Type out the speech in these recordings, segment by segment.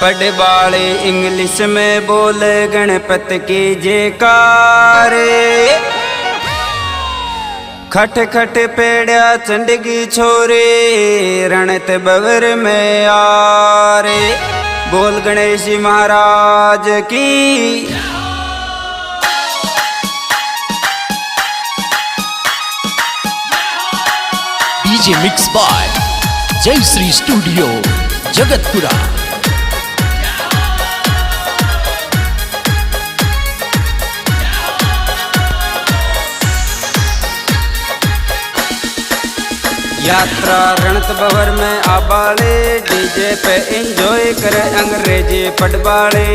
पढ़ वाले इंग्लिश में बोले गणपति की जयकारे। खट खट पेड़ा चंडगी छोरे रणत बवर में आरे। बोल गणेश महाराज की। डीजे मिक्स बाय जय श्री स्टूडियो जगतपुरा। यात्रा रणत भवर में आबाले डीजे पे एंजॉय करे अंग्रेजी पटवाले।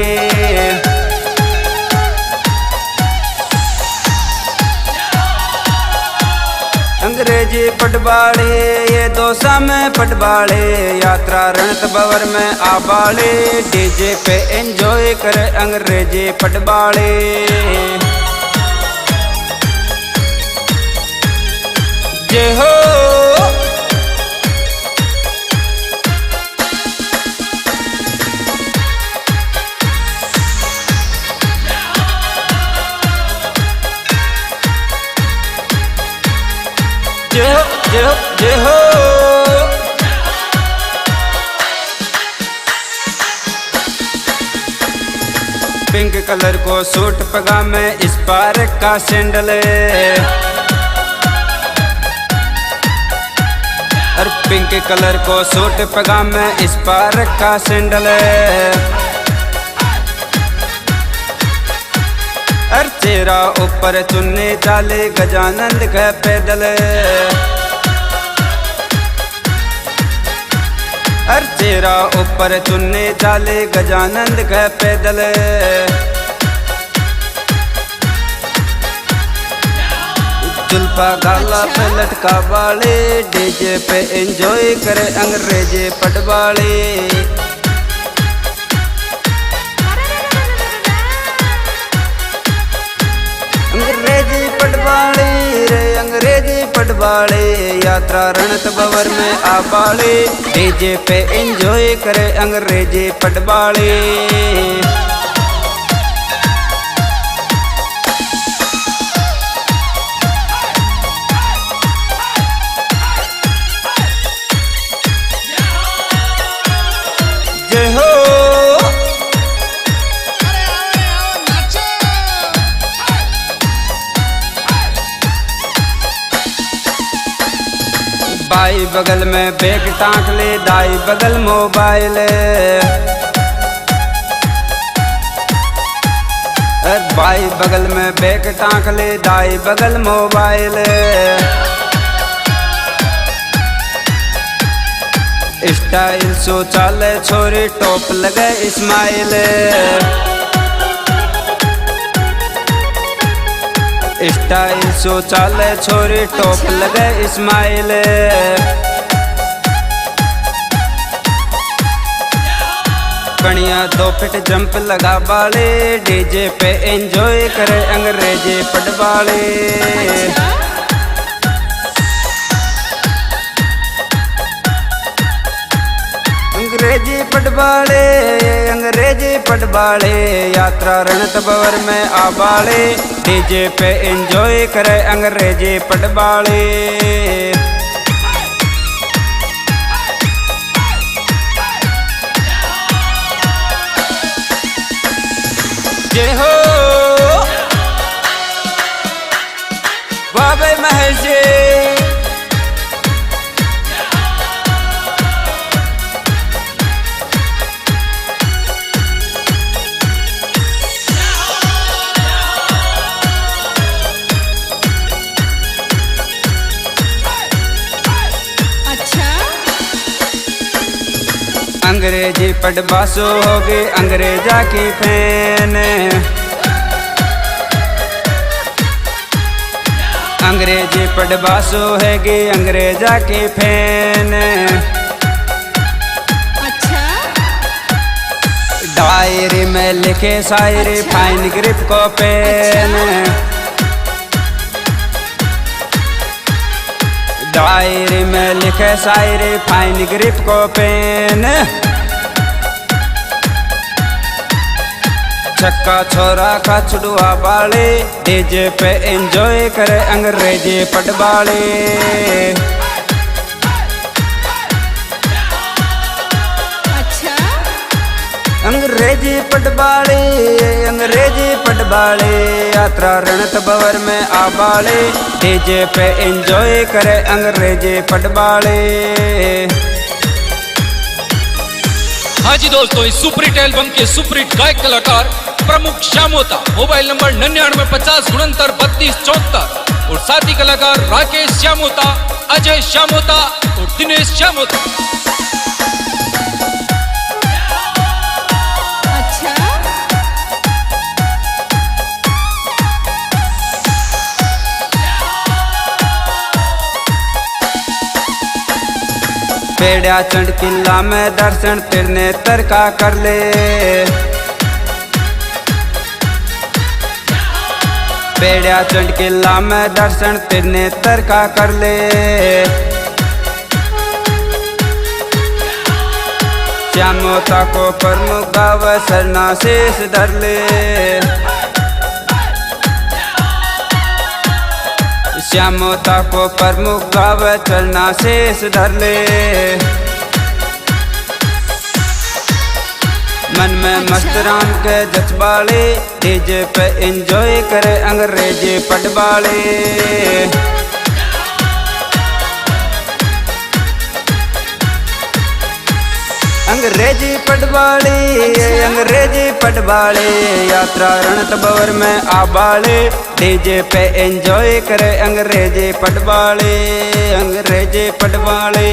अंग्रेजी पटवाले ये दोसा में पटवाले। यात्रा रणत भवर में आबाले डीजे पे एंजॉय करे अंग्रेजी पटवाले। जय हो जय हो जय हो जय हो। पिंक कलर को सूट पजामे स्पार्क का सैंडल। और पिंक कलर को सूट पजामे स्पार्क का सैंडल। और चेहरा ऊपर चुन्नी चाले गजानंद के पैदल। और चेहरा ऊपर चुन्नी चाले गजानंद के पैदल। जुल्फा गाला पे लटका वाले डीजे पे एंजॉय करे अंग्रेजी पटवाले। अंग्रेजी पटवाले रे अंग्रेजी पटवाले। यात्रा रणत भवर में आबाले डीजे पे एंजॉय करे अंग्रेजी पटवाले। जय हो बाई बगल में बैग टांक ले दाई बगल मोबाइल। बाई बगल में बैग टांक ले दाई बगल मोबाइल। स्टाइल सो चाले छोरी टॉप लगे स्माइल। स्टाइल सो चाले छोरी टॉप लगे स्माइल। कणिया 2 फीट जंप लगा वाले डीजे पे एंजॉय करे अंग्रेजी पटवाले। अंग्रेजी पटवाले अंग्रेजी पटवाले। यात्रा रणत भवर में आबाले डीजे पे एंजॉय करे अंग्रेजी पटवाले। जय हो बाबे महेश जी। अंग्रेजी पटवासो होगे अंग्रेजा की फैन। अंग्रेजी पटवासो हैगी अंग्रेजा की फैन। अच्छा डायरी में लिखे शायरी फाइन ग्रिप को पेन। डायरी में लिखे शायरी फाइन ग्रिप को पेन। छक्का छोरा का छुड़वा वाले, डीजे पे एंजॉय करे अंग्रेजी पटवाले। अंग्रेजी पटवाले, अंग्रेजी पटवाले, यात्रा रणत भवर में आबाले, डीजे पे एंजॉय करे अंग्रेजी पटवाले। हाँ जी दोस्तों, इस सुपरहिट एल्बम के सुपरहिट गायक कलाकार प्रमुख श्यामोता, मोबाइल नंबर 9950 32 74 और साथी कलाकार राकेश श्यामोता, अजय श्यामोता और दिनेश श्यामोता। पेड़ा चंड किला में दर्शन तिरने तरका कर ले, पेड़ा चंड किला में दर्शन तिरने तरका कर ले। श्यामोता को प्रमुख गाव सरना शेष धर ले, श्यामोता को प्रमुख गाव चलना शेष धर ले। मन में मस्त राम के जज्बाले, डीजे पे एंजॉय करे अंग्रेजी पटवाले। अंग्रेजी पटवाले, अंग्रेजी पटवाले, यात्रा रणत भवर में आबाले, डीजे पे एंजॉय करे अंग्रेजी पटवाले, अंग्रेजी पटवाले।